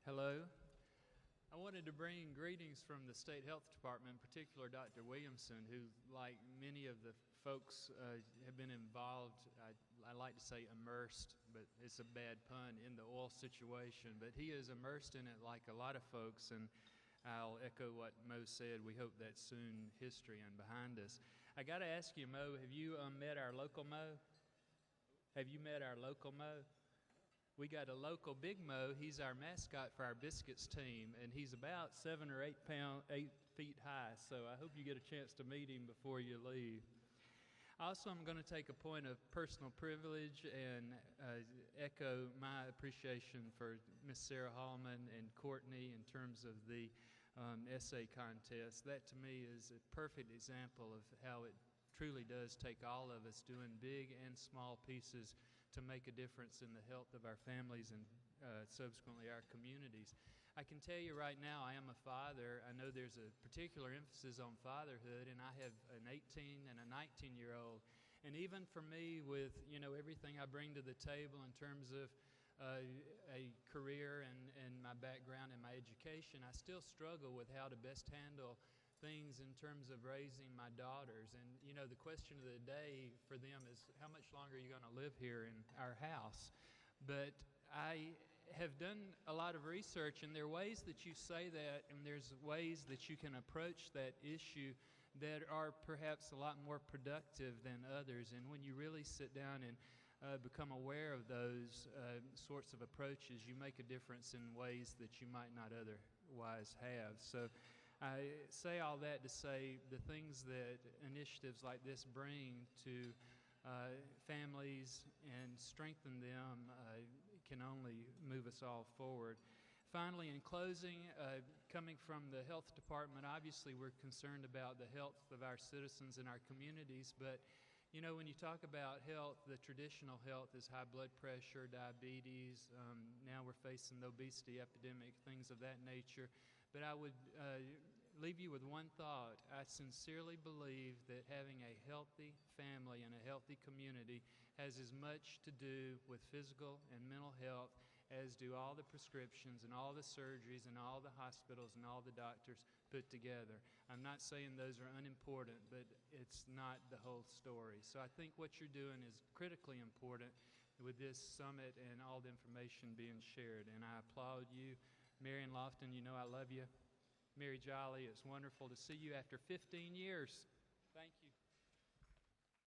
Hello. I wanted to bring greetings from the State Health Department, in particular Dr. Williamson, who, like many of the folks, have been involved, I like to say immersed, but it's a bad pun, in the oil situation. But he is immersed in it like a lot of folks, and I'll echo what Mo said. We hope that's soon history and behind us. I got to ask you, Mo, have you met our local Mo? Have you met our local Mo? We got a local Big Mo. He's our mascot for our biscuits team, and he's about 7 or 8 feet high, so I hope you get a chance to meet him before you leave. Also, I'm going to take a point of personal privilege and echo my appreciation for Miss Sarah Hallman and Courtney in terms of the essay contest. That, to me, is a perfect example of how it truly does take all of us doing big and small pieces to make a difference in the health of our families and subsequently our communities. I can tell you right now, I am a father. I know there's a particular emphasis on fatherhood, and I have an 18 and a 19-year-old. And even for me, with everything I bring to the table in terms of a career and my background and my education, I still struggle with how to best handle things in terms of raising my daughters. And the question of the day for them is, how much longer are you going to live here in our house? But I have done a lot of research, and there are ways that you say that, and there's ways that you can approach that issue that are perhaps a lot more productive than others. And when you really sit down and become aware of those sorts of approaches, you make a difference in ways that you might not otherwise have. So I say all that to say the things that initiatives like this bring to families and strengthen them can only move us all forward. Finally, in closing, coming from the health department, obviously we're concerned about the health of our citizens and our communities, but when you talk about health, the traditional health is high blood pressure, diabetes. Now we're facing the obesity epidemic, things of that nature. But I would leave you with one thought. I sincerely believe that having a healthy family and a healthy community has as much to do with physical and mental health as do all the prescriptions and all the surgeries and all the hospitals and all the doctors put together. I'm not saying those are unimportant, but it's not the whole story. So I think what you're doing is critically important with this summit and all the information being shared, and I applaud you. Marion Lofton, I love you. Mary Jolly, it's wonderful to see you after 15 years.